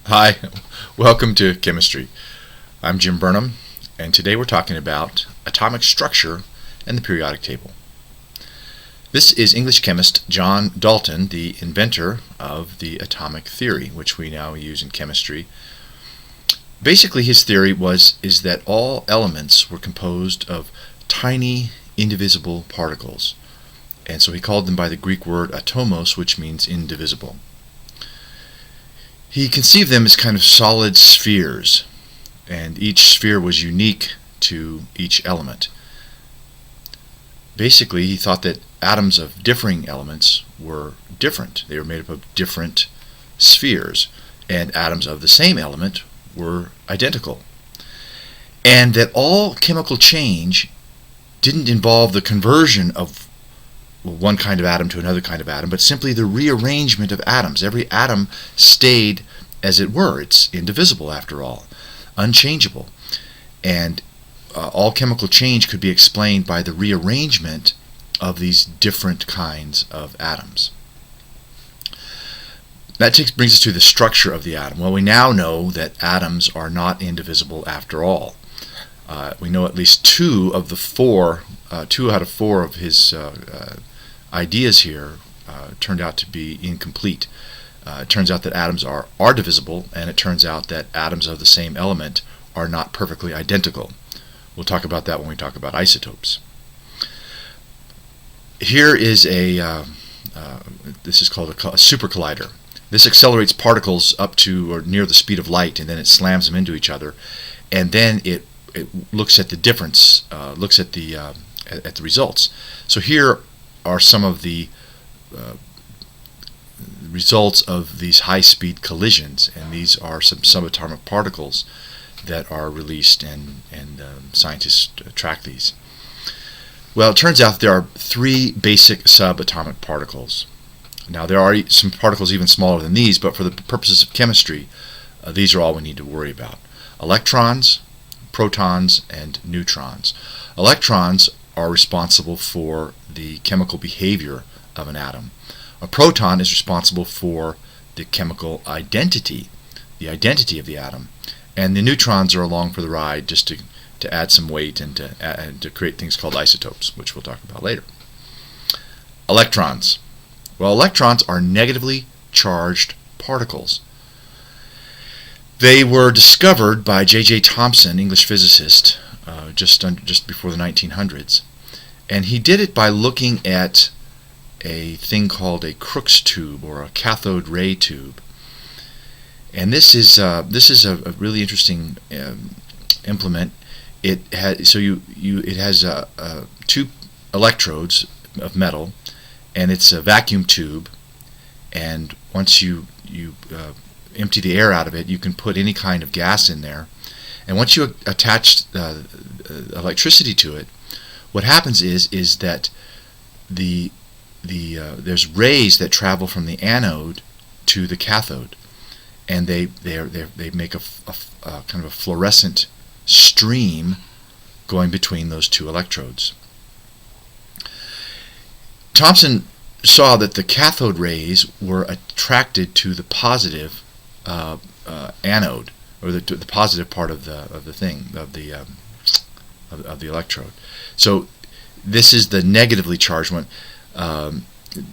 Hi, welcome to Chemistry. I'm Jim Burnham, and today we're talking about atomic structure and the periodic table. This is English chemist John Dalton, the inventor of the atomic theory, which we now use in chemistry. Basically, his theory is that all elements were composed of tiny, indivisible particles, and so he called them by the Greek word atomos, which means indivisible. He conceived them as kind of solid spheres, and each sphere was unique to each element. Basically, he thought that atoms of differing elements were different. They were made up of different spheres, and atoms of the same element were identical. And that all chemical change didn't involve the conversion of one kind of atom to another kind of atom, but simply the rearrangement of atoms. Every atom stayed as it were. It's indivisible after all, unchangeable. And all chemical change could be explained by the rearrangement of these different kinds of atoms. That brings us to the structure of the atom. Well, we now know that atoms are not indivisible after all. We know at least two out of four of his ideas here turned out to be incomplete. It turns out that atoms are divisible, and it turns out that atoms of the same element are not perfectly identical. We'll talk about that when we talk about isotopes. Here is this is called a super collider. This accelerates particles up to or near the speed of light, and then it slams them into each other, and then it looks at the difference, looks at the results. So here are some of the results of these high-speed collisions, and these are some subatomic particles that are released, and scientists track these. Well, it turns out there are three basic subatomic particles. Now, there are some particles even smaller than these, but for the purposes of chemistry, these are all we need to worry about. Electrons, protons, and neutrons. Electrons are responsible for the chemical behavior of an atom. A proton is responsible for the chemical identity, the identity of the atom, and the neutrons are along for the ride just to add some weight and to create things called isotopes, which we'll talk about later. Electrons. Well, electrons are negatively charged particles. They were discovered by J.J. Thomson, English physicist, just before the 1900s, and he did it by looking at a thing called a Crookes tube, or a cathode ray tube. And this is a really interesting implement. It has two electrodes of metal, and it's a vacuum tube. And once you empty the air out of it, you can put any kind of gas in there. And once you attach electricity to it, what happens is that there's rays that travel from the anode to the cathode, and they make a kind of a fluorescent stream going between those two electrodes. Thomson saw that the cathode rays were attracted to the positive anode, or the positive part of the electrode. So this is the negatively charged one.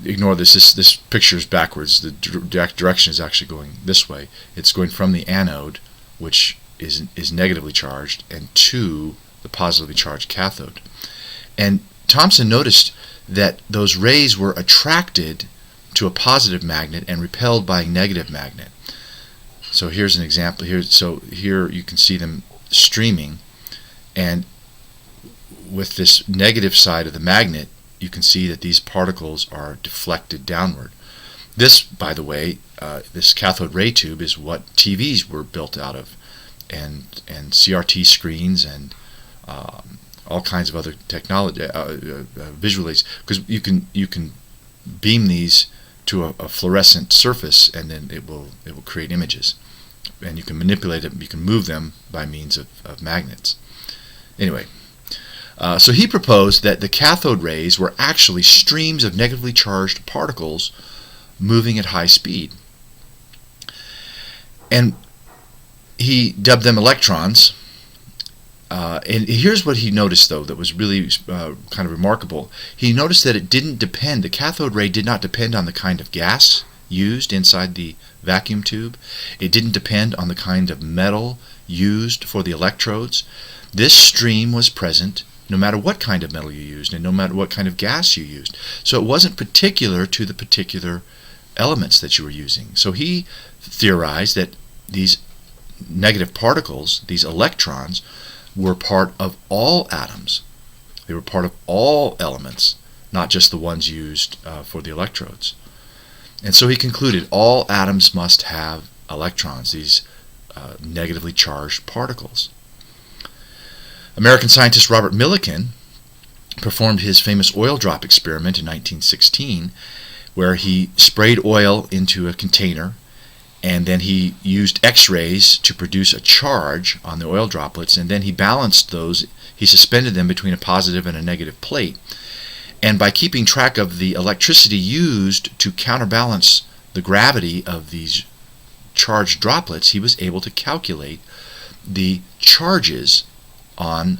Ignore this. This picture is backwards. The direction is actually going this way. It's going from the anode, which is negatively charged, and to the positively charged cathode. And Thomson noticed that those rays were attracted to a positive magnet and repelled by a negative magnet. So here's an example. Here you can see them streaming, and with this negative side of the magnet, you can see that these particles are deflected downward. This, by the way, this cathode ray tube is what TVs were built out of, and CRT screens, and all kinds of other technology, visual aids, because you can beam these to a fluorescent surface, and then it will create images, and you can manipulate it. You can move them by means of magnets. Anyway. So he proposed that the cathode rays were actually streams of negatively charged particles moving at high speed. And he dubbed them electrons. And here's what he noticed, though, that was really kind of remarkable. He noticed that it didn't depend, the cathode ray did not depend on the kind of gas used inside the vacuum tube. It didn't depend on the kind of metal used for the electrodes. This stream was present no matter what kind of metal you used and no matter what kind of gas you used. So it wasn't particular to the particular elements that you were using. So he theorized that these negative particles, these electrons, were part of all atoms. They were part of all elements, not just the ones used for the electrodes. And so he concluded all atoms must have electrons, these negatively charged particles. American scientist Robert Millikan performed his famous oil drop experiment in 1916, where he sprayed oil into a container, and then he used X-rays to produce a charge on the oil droplets, and then he balanced those. He suspended them between a positive and a negative plate. And by keeping track of the electricity used to counterbalance the gravity of these charged droplets, he was able to calculate the charges on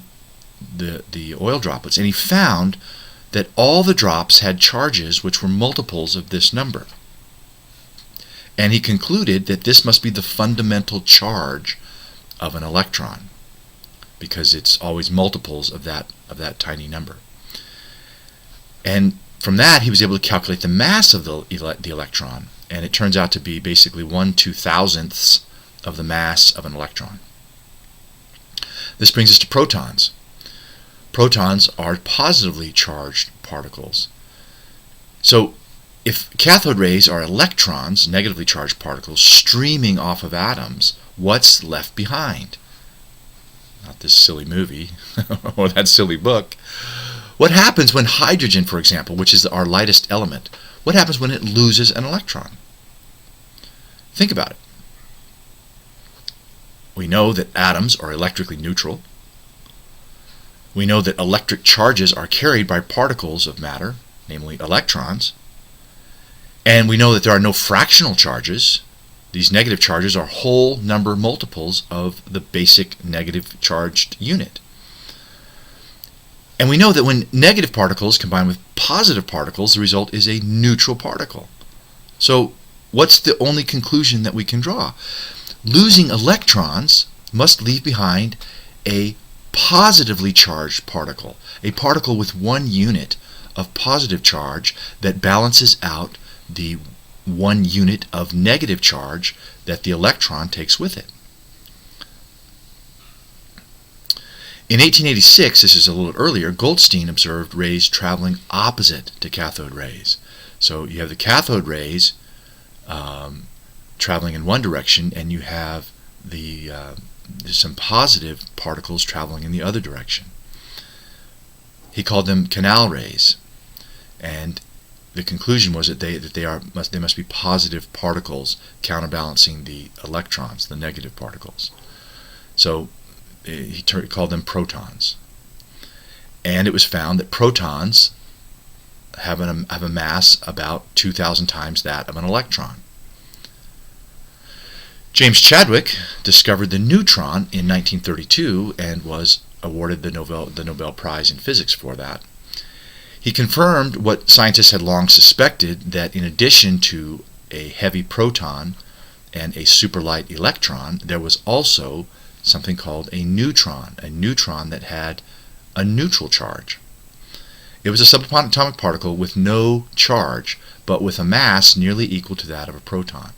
the oil droplets. And he found that all the drops had charges which were multiples of this number. And he concluded that this must be the fundamental charge of an electron, because it's always multiples of that tiny number. And from that, he was able to calculate the mass of the electron, and it turns out to be basically 1/2000th of the mass of an electron. This brings us to protons. Protons are positively charged particles. So if cathode rays are electrons, negatively charged particles, streaming off of atoms, what's left behind? Not this silly movie or that silly book. What happens when hydrogen, for example, which is our lightest element, what happens when it loses an electron? Think about it. We know that atoms are electrically neutral. We know that electric charges are carried by particles of matter, namely electrons. And we know that there are no fractional charges. These negative charges are whole number multiples of the basic negative charged unit. And we know that when negative particles combine with positive particles, the result is a neutral particle. So what's the only conclusion that we can draw? Losing electrons must leave behind a positively charged particle, a particle with one unit of positive charge that balances out the 1 unit of negative charge that the electron takes with it. In 1886, this is a little earlier, Goldstein observed rays traveling opposite to cathode rays. So you have the cathode rays traveling in one direction, and you have some positive particles traveling in the other direction. He called them canal rays, and the conclusion was that they must be positive particles counterbalancing the electrons, the negative particles. So he called them protons. And it was found that protons have a mass about 2,000 times that of an electron. James Chadwick discovered the neutron in 1932 and was awarded the Nobel Prize in Physics for that. He confirmed what scientists had long suspected, that in addition to a heavy proton and a superlight electron, there was also something called a neutron that had a neutral charge. It was a subatomic particle with no charge, but with a mass nearly equal to that of a proton.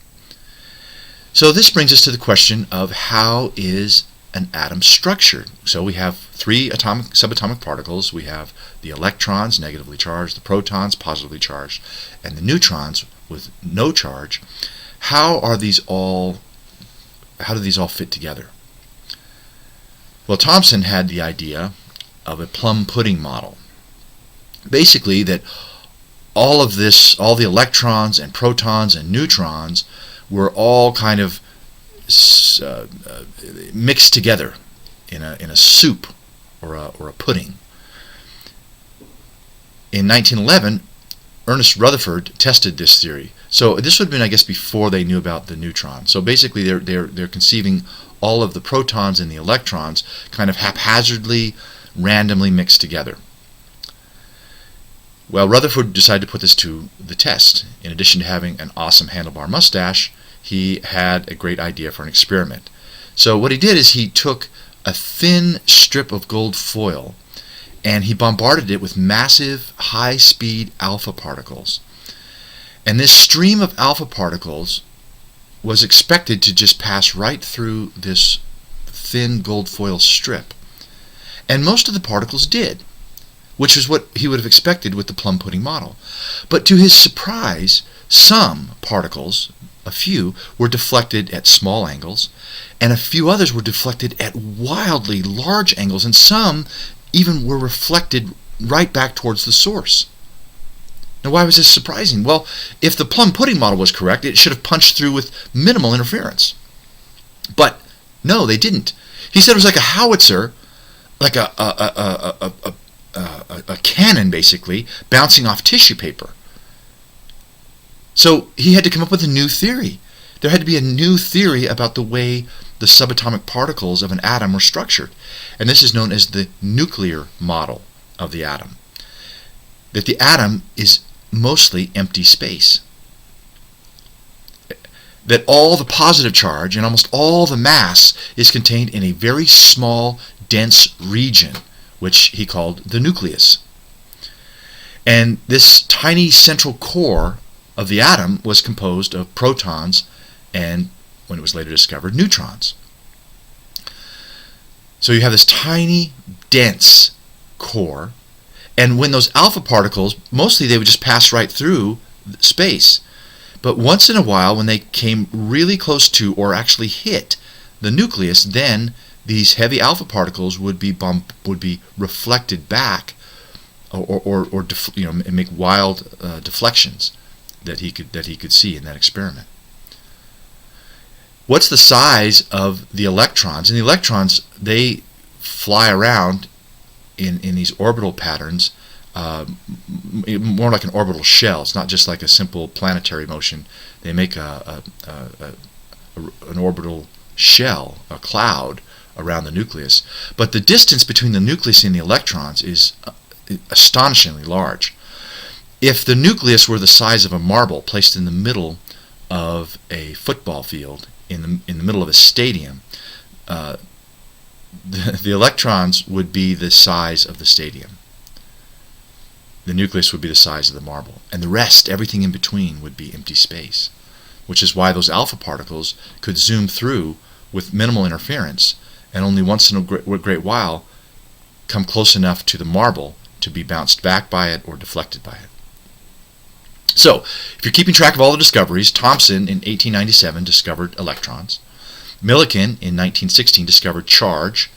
So this brings us to the question of how is an atom structured. So we have 3 subatomic particles. We have the electrons, negatively charged, the protons, positively charged, and the neutrons with no charge. How do these all fit together? Well, Thomson had the idea of a plum pudding model. Basically, that all the electrons and protons and neutrons were all kind of mixed together in a soup or a pudding. In 1911, Ernest Rutherford tested this theory. So this would have been, I guess, before they knew about the neutron. So basically, they're conceiving all of the protons and the electrons kind of haphazardly, randomly mixed together. Well, Rutherford decided to put this to the test. In addition to having an awesome handlebar mustache, he had a great idea for an experiment. So what he did is he took a thin strip of gold foil and he bombarded it with massive, high-speed alpha particles. And this stream of alpha particles was expected to just pass right through this thin gold foil strip. And most of the particles did, which is what he would have expected with the plum pudding model. But to his surprise, some particles, a few, were deflected at small angles, and a few others were deflected at wildly large angles, and some even were reflected right back towards the source. Now, why was this surprising? Well, if the plum pudding model was correct, it should have punched through with minimal interference. But no, they didn't. He said it was like a howitzer, like a cannon, basically, bouncing off tissue paper. So he had to come up with a new theory. There had to be a new theory about the way the subatomic particles of an atom were structured. And this is known as the nuclear model of the atom. That the atom is mostly empty space. That all the positive charge and almost all the mass is contained in a very small, dense region, which he called the nucleus. And this tiny central core of the atom was composed of protons and, when it was later discovered, neutrons. So you have this tiny, dense core, and when those alpha particles, mostly they would just pass right through space. But once in a while, when they came really close to or actually hit the nucleus, then these heavy alpha particles would be reflected back, or make wild deflections that he could see in that experiment. What's the size of the electrons? And the electrons, they fly around in these orbital patterns, more like an orbital shell. It's not just like a simple planetary motion. They make an orbital shell, a cloud, around the nucleus. But the distance between the nucleus and the electrons is astonishingly large. If the nucleus were the size of a marble placed in the middle of a football field, in the middle of a stadium, the electrons would be the size of the stadium. The nucleus would be the size of the marble. And the rest, everything in between, would be empty space, which is why those alpha particles could zoom through with minimal interference and only once in a great while come close enough to the marble to be bounced back by it or deflected by it. So, if you're keeping track of all the discoveries, Thomson in 1897 discovered electrons. Millikan in 1916 discovered charge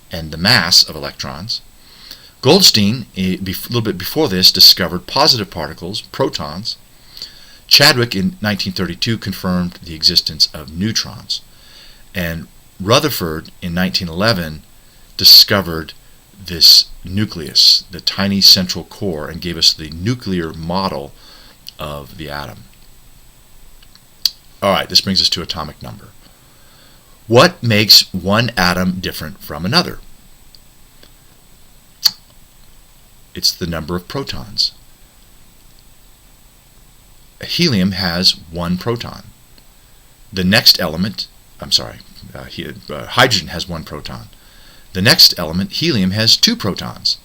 and the mass of electrons. Goldstein, a little bit before this, discovered positive particles, protons. Chadwick in 1932 confirmed the existence of neutrons. And Rutherford in 1911 discovered this nucleus, the tiny central core, and gave us the nuclear model of the atom. Alright, this brings us to atomic number. What makes one atom different from another? It's the number of protons. Helium has one proton. The next element, hydrogen has one proton. The next element, helium, has two protons.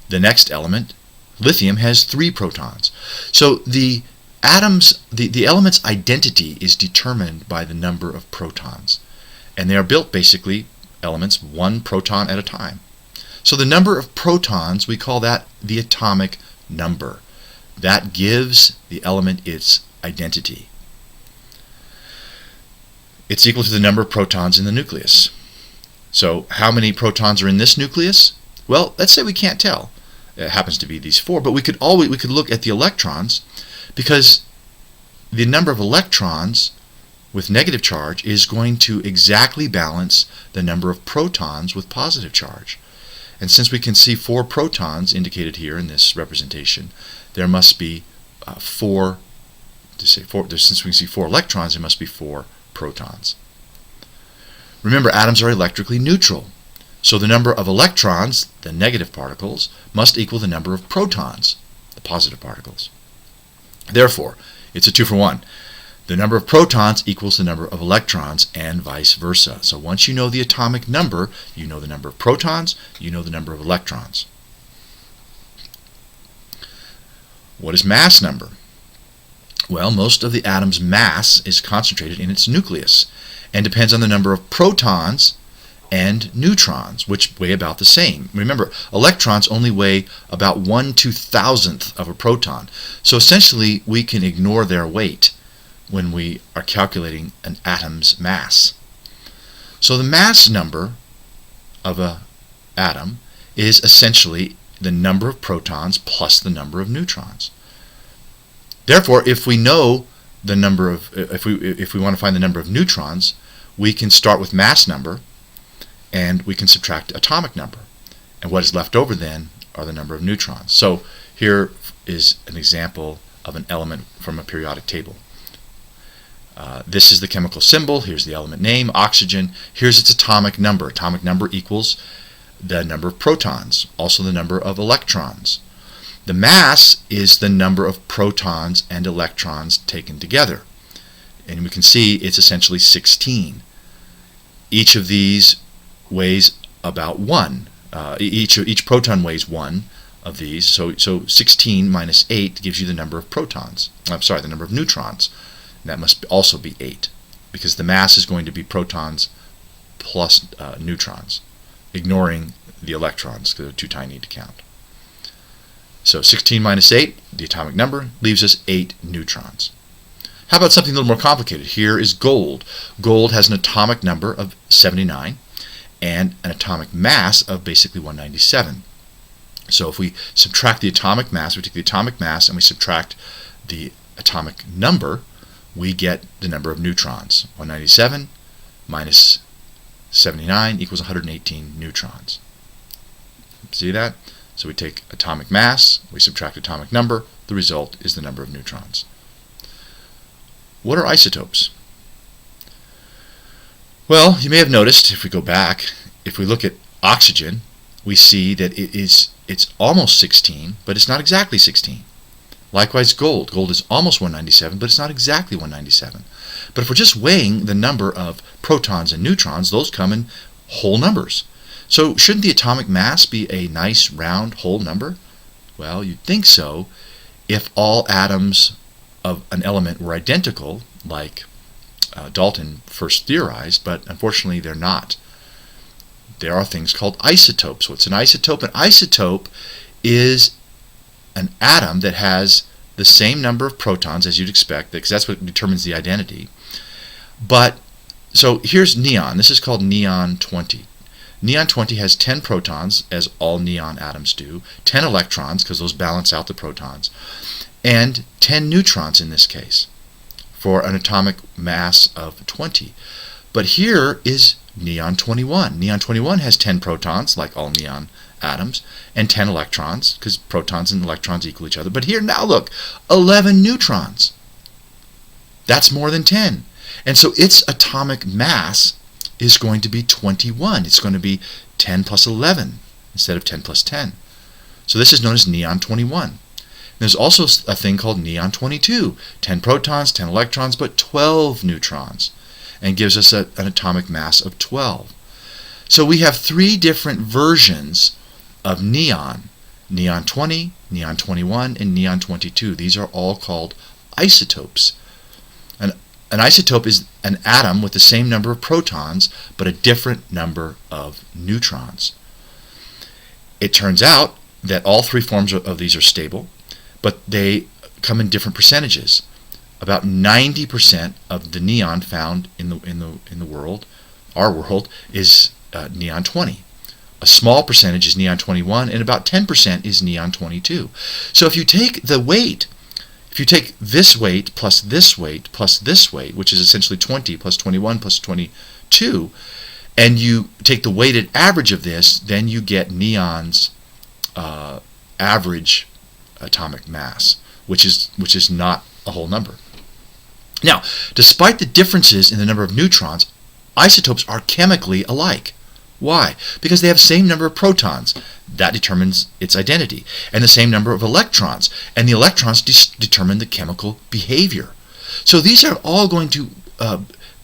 The next element, lithium, has three protons. So the element's identity is determined by the number of protons. And they are built, basically, elements one proton at a time. So the number of protons, we call that the atomic number. That gives the element its identity. It's equal to the number of protons in the nucleus. So how many protons are in this nucleus? Well, let's say we can't tell. It happens to be these four, but we could look at the electrons, because the number of electrons with negative charge is going to exactly balance the number of protons with positive charge. And since we can see four protons indicated here in this representation, there must be since we can see four electrons, there must be four protons. Remember, atoms are electrically neutral. So the number of electrons, the negative particles, must equal the number of protons, the positive particles. Therefore, it's a 2 for 1. The number of protons equals the number of electrons and vice versa. So once you know the atomic number, you know the number of protons, you know the number of electrons. What is mass number? Well, most of the atom's mass is concentrated in its nucleus and depends on the number of protons and neutrons, which weigh about the same. Remember, electrons only weigh about 1/2000th of a proton. So essentially, we can ignore their weight when we are calculating an atom's mass. So the mass number of an atom is essentially the number of protons plus the number of neutrons. Therefore, if we know the number of, if we want to find the number of neutrons, we can start with mass number and we can subtract atomic number. And what is left over then are the number of neutrons. So here is an example of an element from a periodic table. This is the chemical symbol. Here's the element name, oxygen. Here's its atomic number. Atomic number equals the number of protons, also the number of electrons. The mass is the number of protons and electrons taken together. And we can see it's essentially 16. Each of these weighs about 1. Each proton weighs 1 of these. So 16 minus 8 gives you the number of protons. I'm sorry, the number of neutrons. And that must also be 8, because the mass is going to be protons plus neutrons, ignoring the electrons because they're too tiny to count. So 16 minus 8, the atomic number, leaves us 8 neutrons. How about something a little more complicated? Here is gold. Gold has an atomic number of 79 and an atomic mass of basically 197. So if we subtract the atomic mass, we take the atomic mass and we subtract the atomic number, we get the number of neutrons. 197 minus 79 equals 118 neutrons. See that? So we take atomic mass, we subtract atomic number, the result is the number of neutrons. What are isotopes? Well, you may have noticed, if we go back, if we look at oxygen, we see that it's almost 16, but it's not exactly 16. Likewise, gold. Gold is almost 197, but it's not exactly 197. But if we're just weighing the number of protons and neutrons, those come in whole numbers. So shouldn't the atomic mass be a nice, round, whole number? Well, you'd think so if all atoms of an element were identical, like Dalton first theorized, but unfortunately they're not. There are things called isotopes. What's an isotope? An isotope is an atom that has the same number of protons as you'd expect, because that's what determines the identity. But, so here's neon. This is called neon 20. Neon 20 has 10 protons, as all neon atoms do, 10 electrons, because those balance out the protons, and 10 neutrons in this case, for an atomic mass of 20. But here is neon 21. Neon 21 has 10 protons, like all neon atoms, and 10 electrons, because protons and electrons equal each other. But here, now look, 11 neutrons. That's more than 10. And so its atomic mass is going to be 21. It's going to be 10 plus 11 instead of 10 plus 10. So this is known as neon 21. There's also a thing called neon 22. 10 protons, 10 electrons, but 12 neutrons, and gives us an atomic mass of 12. So we have 3 different versions of neon: neon 20, neon 21, and neon 22. These are all called isotopes. An isotope is an atom with the same number of protons but a different number of neutrons. It turns out that all 3 forms of these are stable, but they come in different percentages. About 90% of the neon found in the world, our world, is neon 20. A small percentage is neon 21, and about 10% is neon 22. So if you take the weight, if you take this weight plus this weight plus this weight, which is essentially 20 plus 21 plus 22, and you take the weighted average of this, then you get neon's average atomic mass, which is not a whole number. Now, despite the differences in the number of neutrons, isotopes are chemically alike. Why? Because they have the same number of protons. That determines its identity. And the same number of electrons. And the electrons determine the chemical behavior. So these are all going to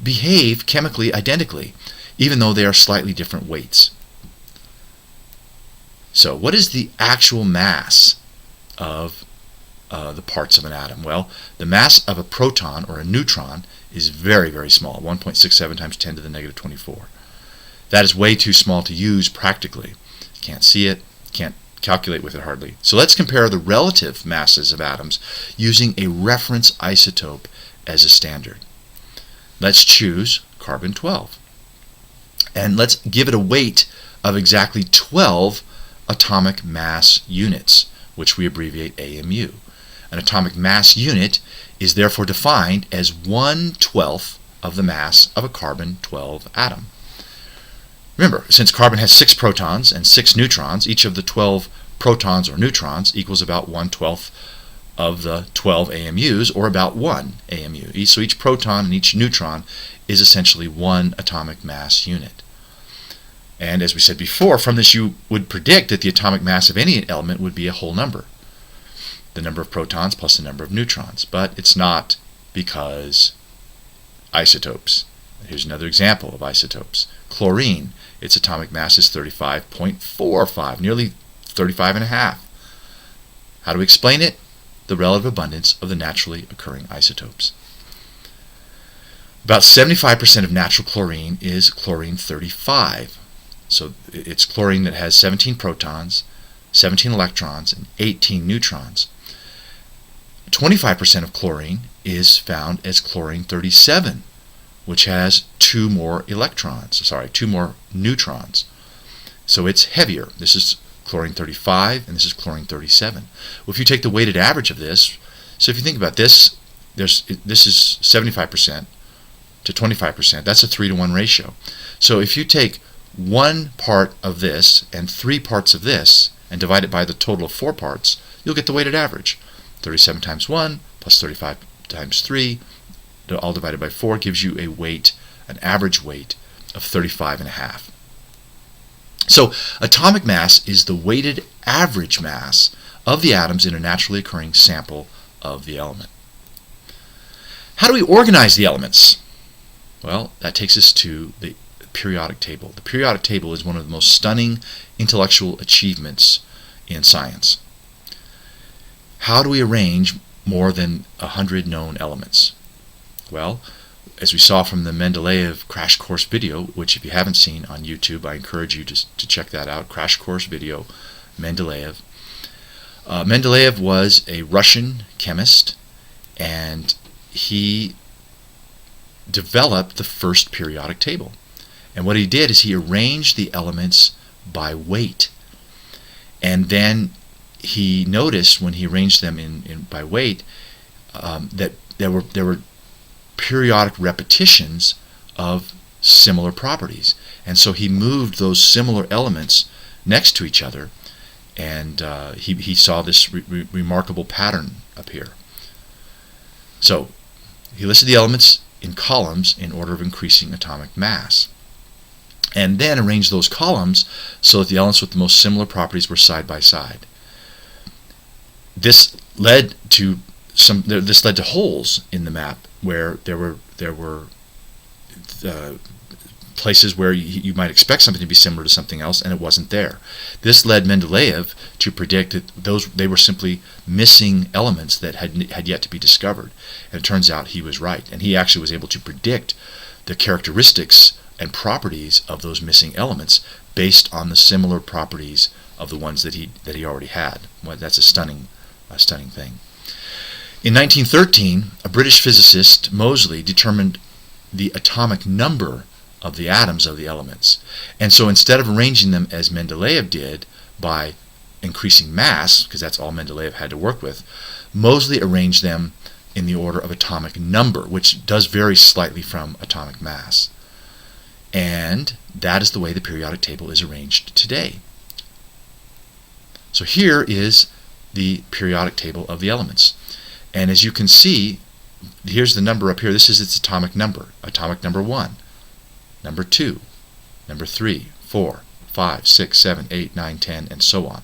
behave chemically identically, even though they are slightly different weights. So what is the actual mass of the parts of an atom? Well, the mass of a proton or a neutron is very, very small, 1.67 times 10 to the negative 24. That is way too small to use practically. Can't see it, can't calculate with it hardly. So let's compare the relative masses of atoms using a reference isotope as a standard. Let's choose carbon-12. And let's give it a weight of exactly 12 atomic mass units, which we abbreviate AMU. An atomic mass unit is therefore defined as 1/12 of the mass of a carbon-12 atom. Remember, since carbon has 6 protons and 6 neutrons, each of the 12 protons or neutrons equals about 1/12 of the 12 AMUs, or about 1 AMU. So each proton and each neutron is essentially one atomic mass unit. And as we said before, from this you would predict that the atomic mass of any element would be a whole number. The number of protons plus the number of neutrons. But it's not, because isotopes. Here's another example of isotopes. Chlorine, its atomic mass is 35.45, nearly 35.5. How do we explain it? The relative abundance of the naturally occurring isotopes. About 75% of natural chlorine is chlorine-35. So it's chlorine that has 17 protons, 17 electrons, and 18 neutrons. 25% of chlorine is found as chlorine-37, which has 2 more neutrons. So it's heavier. This is chlorine-35 and this is chlorine-37. Well, if you take the weighted average of this, so if you think about this, this is 75% to 25%. That's a 3-to-1 ratio. So if you take 1 part of this and 3 parts of this and divide it by the total of 4 parts, you'll get the weighted average. 37 times 1 plus 35 times 3, all divided by 4, gives you a weight, an average weight of 35.5. So atomic mass is the weighted average mass of the atoms in a naturally occurring sample of the element. How do we organize the elements? Well, that takes us to the periodic table. The periodic table is one of the most stunning intellectual achievements in science. How do we arrange more than 100 known elements? Well, as we saw from the Mendeleev crash course video, which if you haven't seen on YouTube, I encourage you to check that out. Crash course video, Mendeleev. Mendeleev was a Russian chemist, and he developed the first periodic table. And what he did is he arranged the elements by weight. And then he noticed, when he arranged them by weight, that there were periodic repetitions of similar properties. And so he moved those similar elements next to each other, and he saw this remarkable pattern appear. So he listed the elements in columns in order of increasing atomic mass, and then arranged those columns so that the elements with the most similar properties were side by side. This led to holes in the map where there were places where you might expect something to be similar to something else, and it wasn't there. This led Mendeleev to predict that they were simply missing elements that had yet to be discovered. And it turns out he was right, and he actually was able to predict the characteristics and properties of those missing elements based on the similar properties of the ones that he already had. Well, that's a stunning thing. In 1913, a British physicist, Moseley, determined the atomic number of the atoms of the elements. And so instead of arranging them as Mendeleev did by increasing mass, because that's all Mendeleev had to work with, Moseley arranged them in the order of atomic number, which does vary slightly from atomic mass. And that is the way the periodic table is arranged today. So here is the periodic table of the elements. And as you can see, here's the number up here. This is its atomic number 1. number 2, number 3, 4, 5, 6, 7, 8, 9, 10, and so on.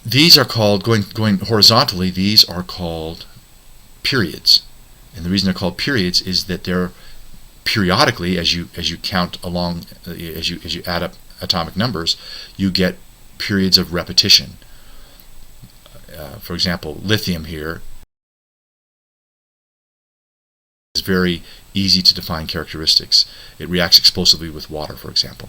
These are called, going horizontally, these are called periods. And the reason they're called periods is that they're periodically, as you count along, as you add up atomic numbers, you get periods of repetition. For example, lithium here is very easy to define characteristics. It reacts explosively with water, for example.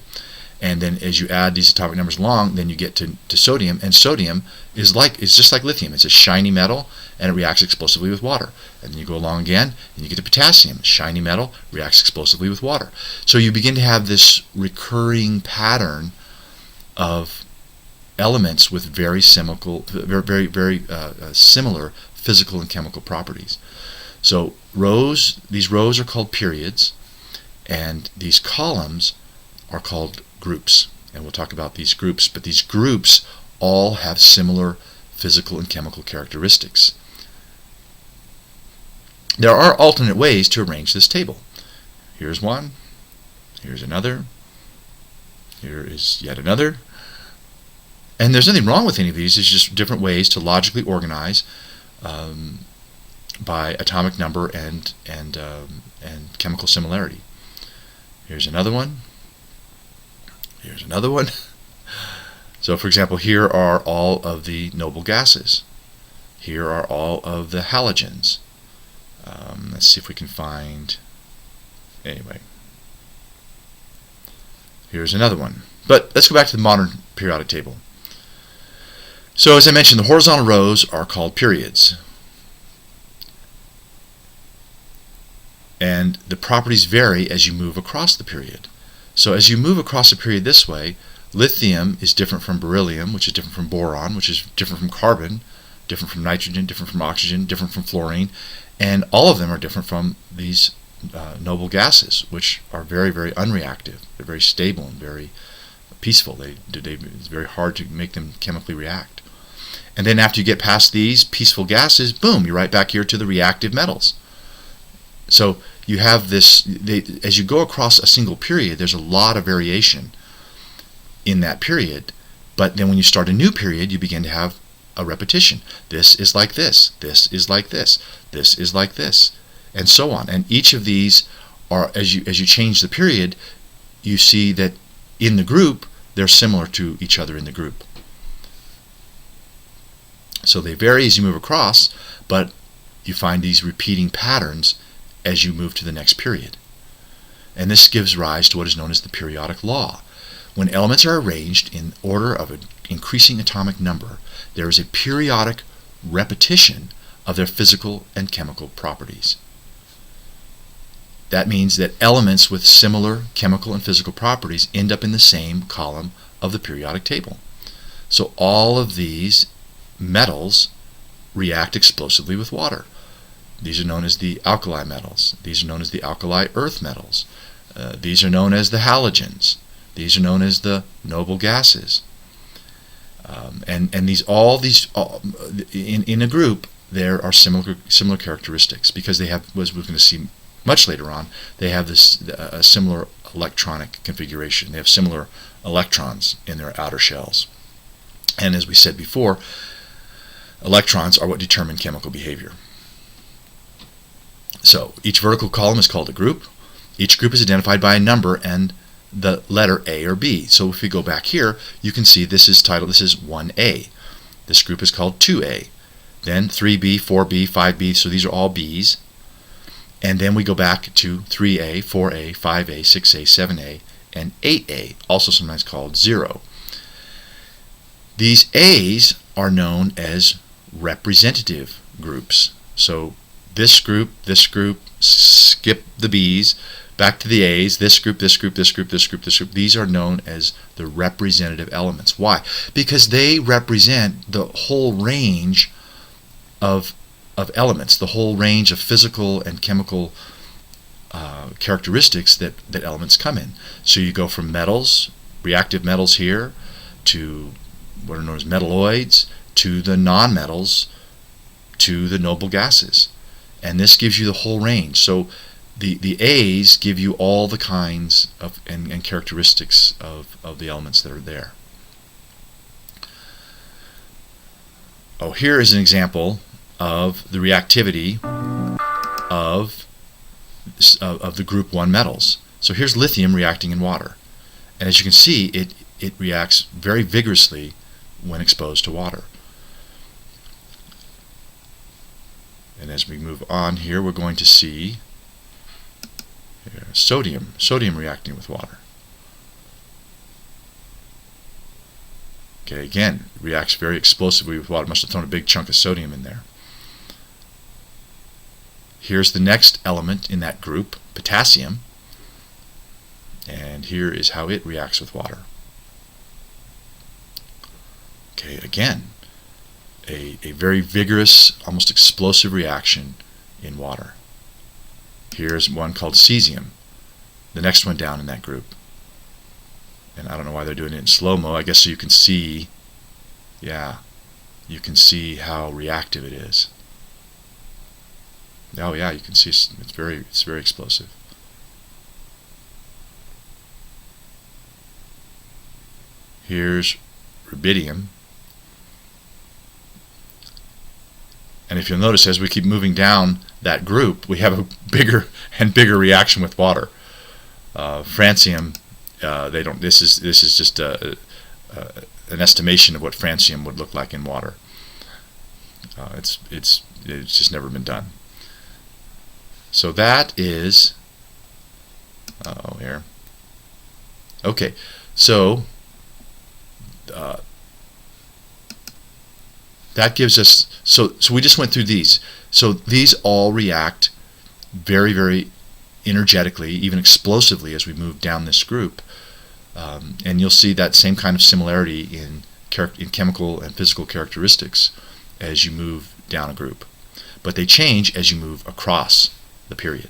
And then as you add these atomic numbers along, then you get to sodium, and sodium is just like lithium. It's a shiny metal, and it reacts explosively with water. And then you go along again, and you get to potassium. Shiny metal reacts explosively with water. So you begin to have this recurring pattern of elements with very similar physical and chemical properties. So these rows are called periods, and these columns are called groups. And we'll talk about these groups, but these groups all have similar physical and chemical characteristics. There are alternate ways to arrange this table. Here's one, here's another, here is yet another. And there's nothing wrong with any of these. It's just different ways to logically organize by atomic number and chemical similarity. Here's another one. Here's another one. So, for example, here are all of the noble gases. Here are all of the halogens. Let's see if we can find. Anyway, here's another one. But let's go back to the modern periodic table. So, as I mentioned, the horizontal rows are called periods. And the properties vary as you move across the period. So as you move across a period this way, lithium is different from beryllium, which is different from boron, which is different from carbon, different from nitrogen, different from oxygen, different from fluorine, and all of them are different from these noble gases, which are very, very unreactive. They're very stable and very peaceful. It's very hard to make them chemically react. And then after you get past these peaceful gases, boom, you're right back here to the reactive metals. So you have this, as you go across a single period, there's a lot of variation in that period, but then when you start a new period, you begin to have a repetition. This is like this, this is like this, this is like this, and so on. And each of these are, as you change the period, you see that in the group, they're similar to each other in the group. So they vary as you move across, but you find these repeating patterns as you move to the next period. And this gives rise to what is known as the periodic law. When elements are arranged in order of an increasing atomic number, there is a periodic repetition of their physical and chemical properties. That means that elements with similar chemical and physical properties end up in the same column of the periodic table. So all of these metals react explosively with water. These are known as the alkali metals. These are known as the alkali earth metals. These are known as the halogens. These are known as the noble gases. And in a group, there are similar characteristics because they have, as we're going to see much later on, they have this a similar electronic configuration. They have similar electrons in their outer shells. And as we said before, electrons are what determine chemical behavior. So each vertical column is called a group. Each group is identified by a number and the letter A or B. So if we go back here, you can see this is 1A. This group is called 2A. Then 3B, 4B, 5B, so these are all B's. And then we go back to 3A, 4A, 5A, 6A, 7A, and 8A, also sometimes called 0. These A's are known as representative groups. So this group, skip the B's, back to the A's, this group, this group, this group, this group, this group. These are known as the representative elements. Why? Because they represent the whole range of elements, the whole range of physical and chemical characteristics that elements come in. So you go from metals, reactive metals here, to what are known as metalloids, to the nonmetals, to the noble gases. And this gives you the whole range. So the A's give you all the kinds of and characteristics of the elements that are there. Oh, here is an example of the reactivity of the group 1 metals. So here's lithium reacting in water. And as you can see, it reacts very vigorously when exposed to water. And as we move on here, we're going to see sodium reacting with water. Okay, again, it reacts very explosively with water. Must have thrown a big chunk of sodium in there. Here's the next element in that group, potassium. And here is how it reacts with water. Okay, again, a very vigorous, almost explosive reaction in water. Here's one called cesium, the next one down in that group. And I don't know why they're doing it in slow-mo. I guess so you can see, yeah, you can see how reactive it is. Oh yeah, you can see it's very explosive. Here's rubidium. And if you'll notice, as we keep moving down that group, we have a bigger and bigger reaction with water. Francium, they don't. This is just an estimation of what francium would look like in water. It's just never been done. So that is. Oh, here. Okay, so. That gives us, so we just went through these. So these all react very, very energetically, even explosively as we move down this group. And you'll see that same kind of similarity in chemical and physical characteristics as you move down a group. But they change as you move across the period.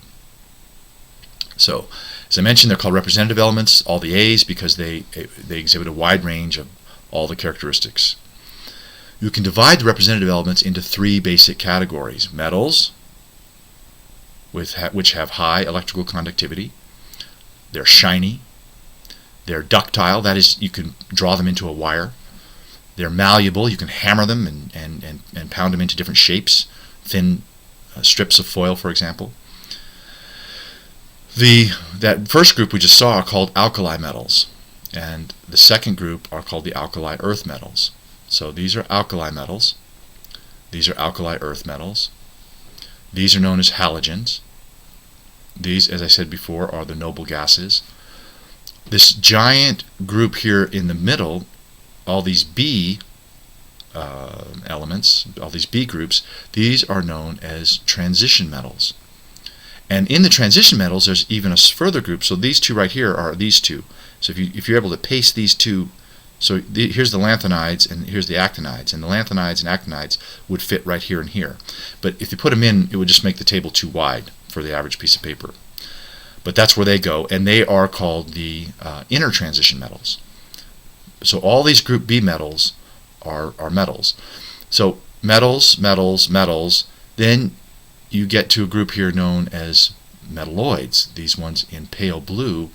So, as I mentioned, they're called representative elements, all the A's, because they exhibit a wide range of all the characteristics. You can divide the representative elements into 3 basic categories. Metals, which have high electrical conductivity. They're shiny. They're ductile, that is, you can draw them into a wire. They're malleable, you can hammer them and pound them into different shapes, thin strips of foil, for example. That first group we just saw are called alkali metals, and the second group are called the alkali earth metals. So these are alkali metals, these are alkali earth metals, these are known as halogens. These, as I said before, are the noble gases. This giant group here in the middle, all these B elements, all these B groups, these are known as transition metals. And in the transition metals, there's even a further group. So these two right here are these two. So if you're able to paste these two, so here's the lanthanides and here's the actinides, and the lanthanides and actinides would fit right here and here. But if you put them in, it would just make the table too wide for the average piece of paper. But that's where they go, and they are called the inner transition metals. So all these group B metals are metals. So metals, metals, metals, then you get to a group here known as metalloids. These ones in pale blue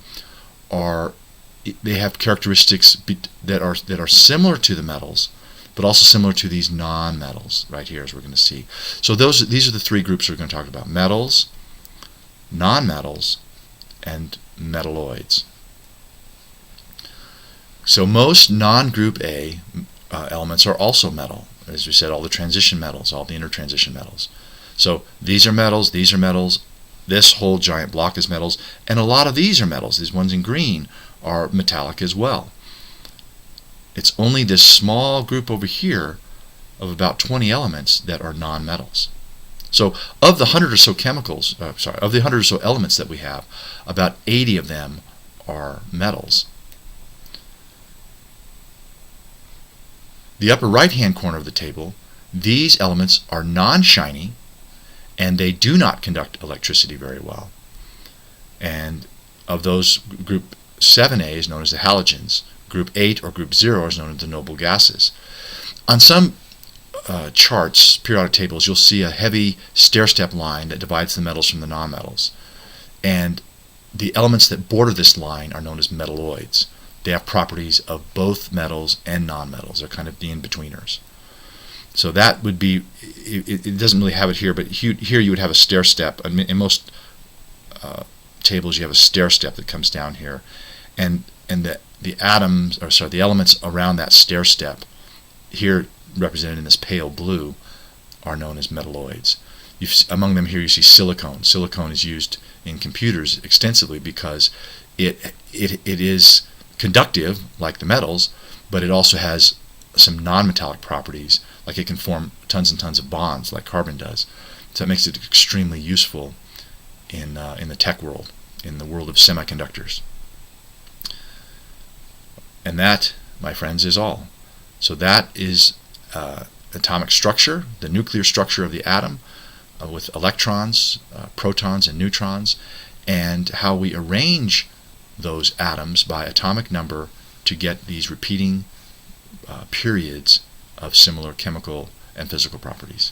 they have characteristics that are similar to the metals, but also similar to these non-metals right here, as we're going to see. So these are the 3 groups we're going to talk about: metals, non-metals, and metalloids. So most non-group A elements are also metal. As we said, all the transition metals, all the inner transition metals. So these are metals, this whole giant block is metals, and a lot of these are metals. These ones in green are metallic as well. It's only this small group over here of about 20 elements that are non-metals. So of the 100 or so chemicals, of the 100 or so elements that we have, about 80 of them are metals. The upper right-hand corner of the table, these elements are non-shiny, and they do not conduct electricity very well. And of those, group 7A is known as the halogens. Group 8 or group 0 is known as the noble gases. On some charts, periodic tables, you'll see a heavy stair-step line that divides the metals from the nonmetals. And the elements that border this line are known as metalloids. They have properties of both metals and nonmetals. They're kind of the in-betweeners. So that would be, it doesn't really have it here, but here you would have a stair step. I mean, in most tables you have a stair step that comes down here, and the atoms, or sorry, the elements around that stair step, here represented in this pale blue, are known as metalloids. Among them here you see silicon. Silicon is used in computers extensively because it is conductive like the metals, but it also has some non-metallic properties, like it can form tons and tons of bonds like carbon does. So it makes it extremely useful in the tech world, in the world of semiconductors. And that, my friends, is all. So that is atomic structure, the nuclear structure of the atom, with electrons, protons, and neutrons, and how we arrange those atoms by atomic number to get these repeating periods of similar chemical and physical properties.